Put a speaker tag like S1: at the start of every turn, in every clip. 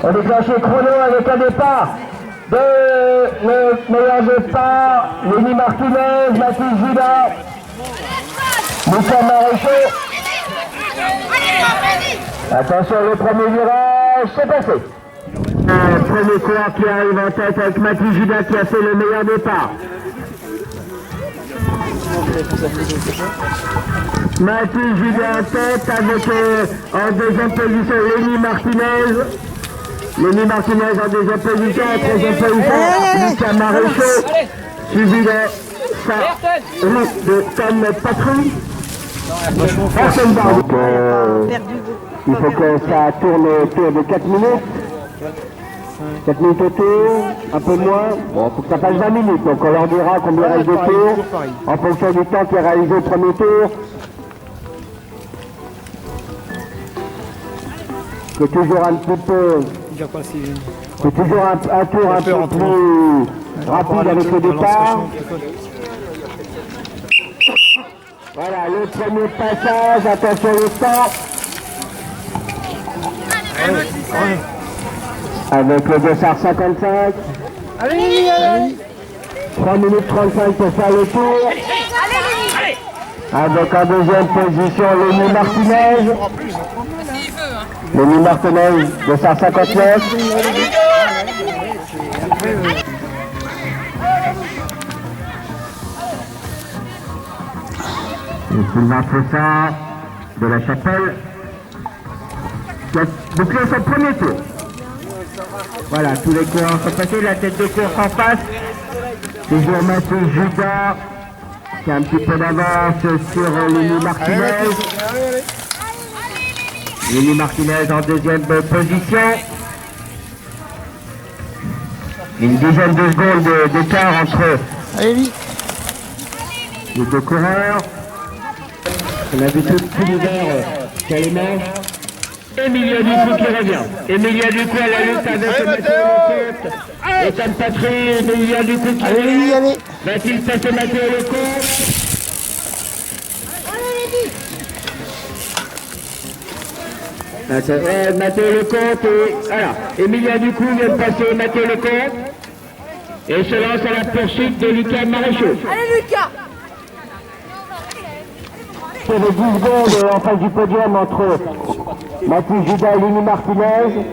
S1: On déclenche le chrono avec un départ de le meilleur départ, Lenny Martinez, Mathis Judas, Lucas Maréchaux. Attention, le premier virage, c'est passé. Le premier coureur qui arrive en tête avec Mathis Judas qui a fait le meilleur départ. Mathis Judas en tête avec en deuxième position Lenny Martinez. Lenny Martinez en deuxième position, en troisième position Lucas Maréchaux, suivi de Tom Patrouille. Donc, il faut que ça tourne autour de 4 minutes. 4 minutes autour, un peu moins. Bon, il faut que ça passe 20 minutes, donc on leur dira combien reste de tours en fonction du temps qui est réalisé au premier tour. C'est toujours un petit peu. C'est toujours un tour un peu plus rapide avec le départ. Voilà, le premier passage, attention au temps. Avec le dossard 55.
S2: Allez, allez.
S1: 3 minutes 35 pour faire le tour. Avec en deuxième position Lenny Martinez. Lenny Martinez, dossard 59. Et Sylvain Fossard de la Chapelle. Donc là, c'est le premier tour. Voilà, tous les coureurs sont passés, la tête de course en face. Toujours Mathis Judas, qui a un petit peu d'avance sur Lenny Martinez. Lenny Martinez en deuxième position. Une dizaine de secondes d'écart entre les deux coureurs. On a vu tout l'hiver sur les manches. Emilia Ducou qui revient. Emilia Ducou à la lutte avec Mathieu Lecomte. Et Tom Patry, Emilia Ducou qui revient. Va-t-il passer Mathieu Lecomte? Mathieu Lecomte et voilà. Emilia Ducou vient de passer Mathieu Lecomte. Et se lance à la poursuite de Lucas Maréchaux.
S2: Allez Lucas!
S1: Il y avait 10 secondes en face du podium entre Mathis Judas et Lenny Martinez.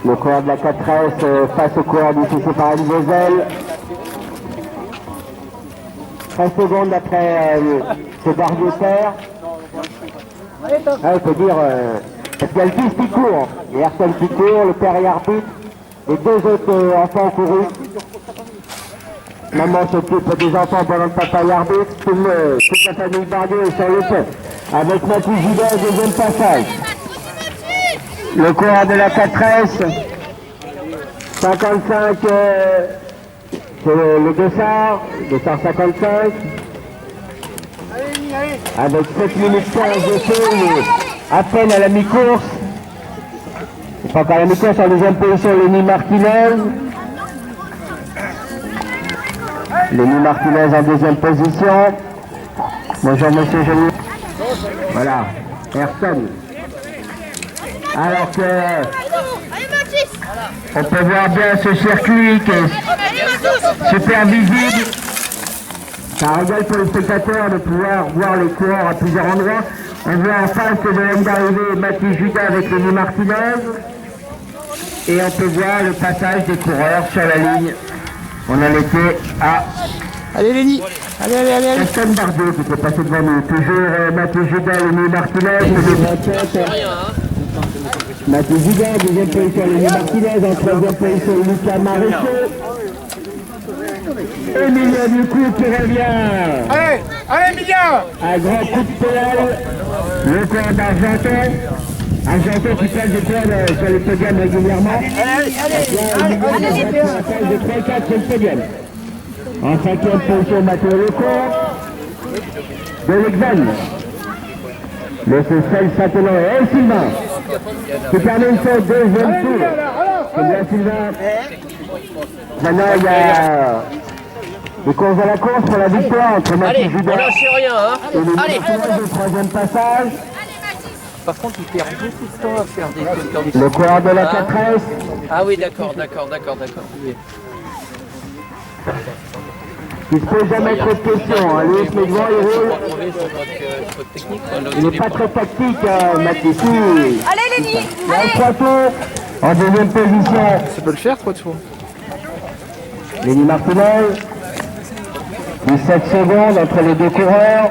S1: Le coureur de la 4S face au coureur du CC Paris-Vosel. 13 secondes après ce barrière. Il faut dire, parce qu'il y a le fils qui court, et Ayrton qui court, le père et arbitre, et deux autres enfants courus. Maman s'occupe des enfants pendant le papa et arbitre, toute la famille Bardieu est sur le pont. Avec Mathis Judas, deuxième passage. Le coureur de la 4S, 55, c'est le dossard 55. Avec 7 minutes 15 de feu, à peine à la mi-course. C'est pas encore à la mi-course, en deuxième position, Lenny Martinez. Lenny Martinez en deuxième position. Bonjour monsieur Génie. Voilà, Ayrton. Alors que on peut voir bien ce circuit qui est super visible. Ça régale pour les spectateurs de pouvoir voir les coureurs à plusieurs endroits. On voit en face de la ligne d'arrivée Mathis Judas avec Lenny Martinez. Et on peut voir le passage des coureurs sur la ligne. On en était à...
S2: Allez Lenny, allez.
S1: Ayrton Bardieu qui était passé devant nous. Toujours Mathis Judas, Lenny Martinez. Mathis Judas, deuxième position Lenny Martinez. En troisième position Lucas Maréchaux. Emilia Ducou qui revient.
S2: Allez Emilia.
S1: Un grand coup de pédale. Le coureur d'Argenton. Argenton qui passe des points sur le podium régulièrement. Allez, de 3-4 sur le podium. En cinquième position, Mathieu Lecomte. De l'Examen. Le Cécile Saint-Éloi et Sylvain. Qui termine son deuxième tour. C'est bien Sylvain. Maintenant, il y a des courses à la course pour la victoire entre Mathis Judas et le troisième passage.
S3: par contre, il perd beaucoup de temps à faire des trucs comme ça.
S1: Le coureur de la 4S.
S3: Ah oui, d'accord. Oui.
S1: Il ne se pose jamais trop de questions. Hein. Lui, il se met devant, il roule. Il n'est pas très tactique, Mathis.
S4: Allez, Lenny,
S1: Il a 3 tours en deuxième position.
S2: Ça peut le faire, 3 tours.
S1: Lenny Martinez. 17 secondes entre les deux coureurs.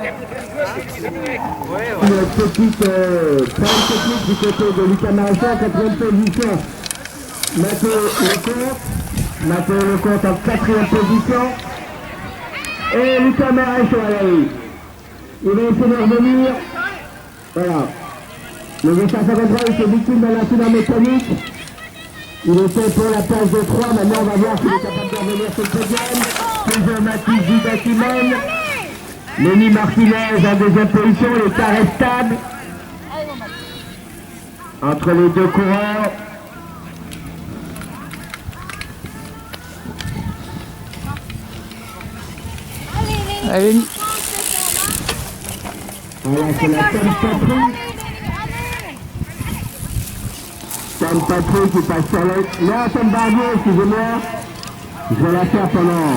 S1: Une petite panne technique du côté de Lucas Maréchal, 4e position. Mathieu Lecomte en 4e position. Et Lucas Maréchal, allez. Il va essayer de revenir. Voilà. Le V153 était victime d'un incident mécanique. Il était pour la place de 3. Maintenant, on va voir s'il est capable de revenir sur le podium. Toujours Mathis Gida qui mène. Lenny Martinez en deuxième position. L'écart est stable entre les deux coureurs.
S2: Allez, Lenny.
S1: Voilà, c'est la Tom Patrouille. Tom Patrouille qui passe sur le... Non, Tom Barbier, excusez-moi. Je vais la faire pendant...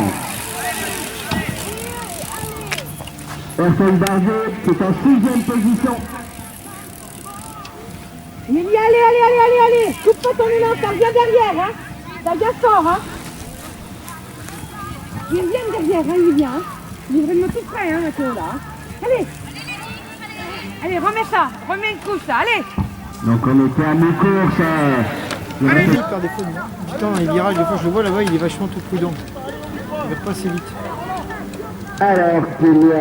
S1: Tom Barbier qui est en 6e position.
S4: Lenny, allez. Coupe pas ton élan, t'as bien derrière, hein. T'as bien fort, hein. Il vient derrière, hein, il vient. Il est vraiment tout près, hein, Mathieu, là. Allez. Allez, remets une couche, là, allez.
S1: Donc on était à mi-course.
S2: Il perd des fois du temps, il virage, des fois je le vois là-bas, il est vachement tout prudent. Il va pas assez vite.
S1: Alors qu'il y a...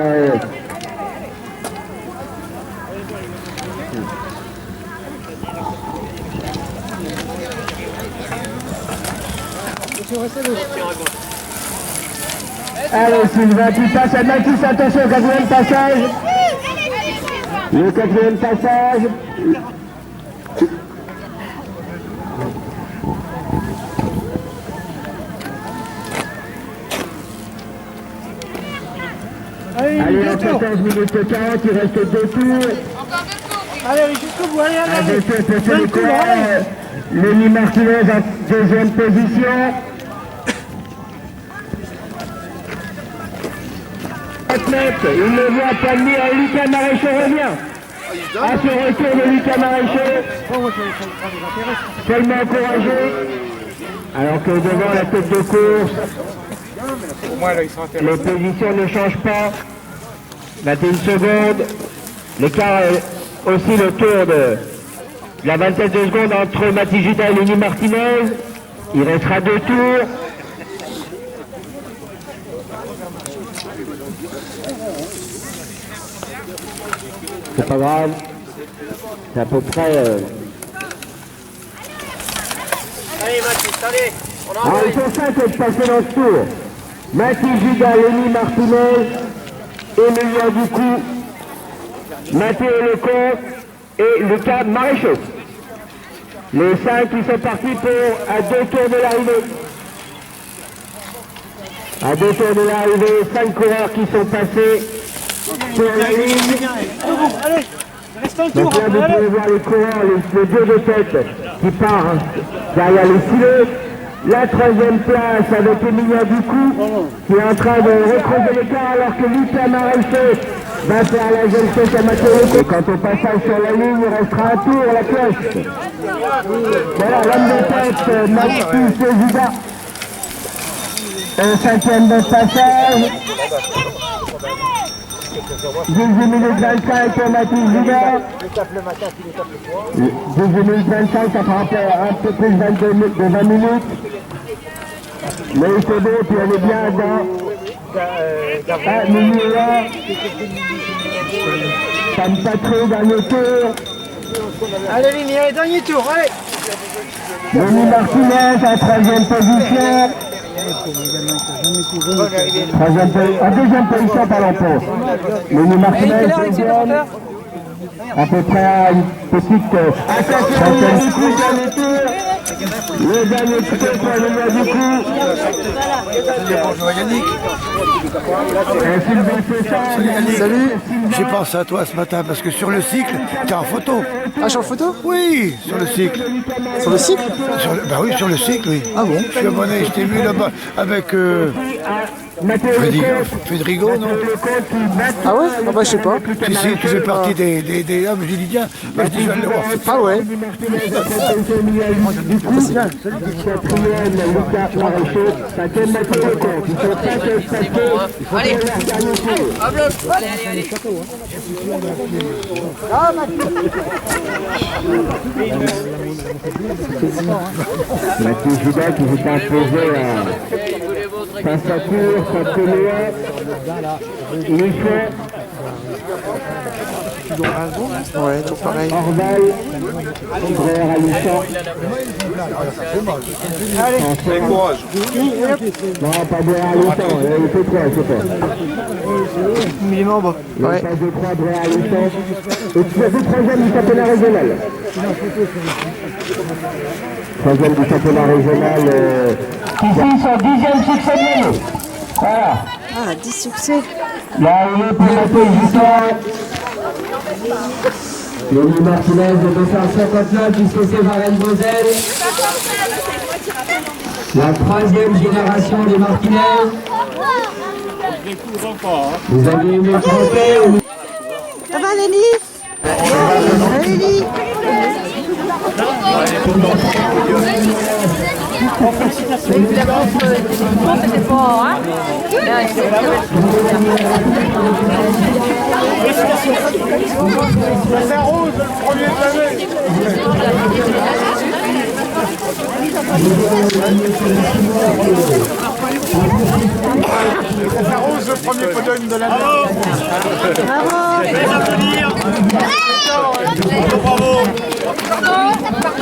S1: Allez Sylvain, tu passes à Mathis, attention au 4e passage. Le 4e passage. Allez, en 14 minutes 40, il reste 2 tours.
S2: Allez, jusqu'au bout, allez.
S1: À 2 tours pour tous les coureurs. Lenny Martinez en 2e position. Il le voit pas venir, Lucas Maréchal revient. À ce retour de Lucas Maréchal, tellement encouragé. Alors que devant la tête de course, les positions ne changent pas. 21 secondes. L'écart est aussi le tour de la vingtaine de secondes entre Mathis Gida et Lenny Martinez. Il restera 2 tours. C'est pas grave. C'est à peu près...
S3: Allez, Mathis, allez.
S1: Alors ils sont 5 de passer dans ce tour. Mathis Gida, Lenny Martinez, Emilien Ducou, Mathieu Lecomte et Lucas Maréchal. Les 5 qui sont partis pour à 2 tours de l'arrivée. À 2 tours de l'arrivée, 5 coureurs qui sont passés sur la ligne.
S2: Allez, reste un tour.
S1: Donc là, vous pouvez voir les coureurs, les deux de tête qui partent derrière les filets. La 3e place avec Emilien Ducou qui est en train de recreuser l'écart alors que Lucas Maréchal va faire la jeune chose à Mathieu Lecomte. Et quant au passage sur la ligne, il restera un tour, la cloche. Voilà, l'homme de tête, Mathis Gida. Au 5e de passage. 18 minutes 25 pour Mathis Gida. 18 minutes 25, ça fera un peu plus de 20 minutes. Mais c'est beau, puis elle est bien dans... Ah, Mimi est là. Tom Patrouille, dernier tour.
S2: Allez, Lenny, allez, dernier tour, allez.
S1: Lenny Martinez en 3e position. En 2e position, pardon, pour Lenny Martinez, 2e. À peu près à une petite... Attention, dernier tour. Le dernier coup pour le mois du coup.
S5: Bonjour Yannick.
S2: Salut.
S5: J'ai pensé à toi ce matin parce que sur le cycle, t'es en photo.
S2: Ah, sur photo?
S5: Oui, sur le cycle.
S2: Sur le cycle?
S5: Bah oui, sur le cycle, oui.
S2: Ah bon?
S5: Je suis abonné, je t'ai vu là-bas avec Federico, non?
S2: Ah ouais? Ah bah je sais pas.
S5: Si, tu fais partie des... Ah, mais j'ai dit tiens, bah, je dis je vais aller le voir.
S2: Ah ouais?
S3: Allez, hop là. Allez, allez, allez.
S1: Mathieu Judas qui s'est imposé face à Tours, face à Léa, Michel,
S2: Ouais, tout pareil.
S1: Orval, André Ralichan.
S5: Allez, courage.
S1: Non, pas de Ralichan, il fait quoi, c'est pas.
S2: Il est membre.
S1: Ouais.
S2: Ouais.
S1: Passe de 3, André Ralichan. Et tu as vu troisième du championnat régional. Troisième du championnat régional. Ici, son 10e succès de l'année. Voilà.
S6: Ah, 10 succès.
S1: Là, il est pour Mathieu Judas. Denis Martinez de 259 jusqu'au Césarène Bosel. La troisième génération des Martinez. Vous avez aimé le trophée?
S6: Ça va, Léni? Léni?
S4: C'était fort, hein?
S2: C'est Rose, le premier de l'année. C'est Rose, le premier podium de l'année.
S6: Bravo!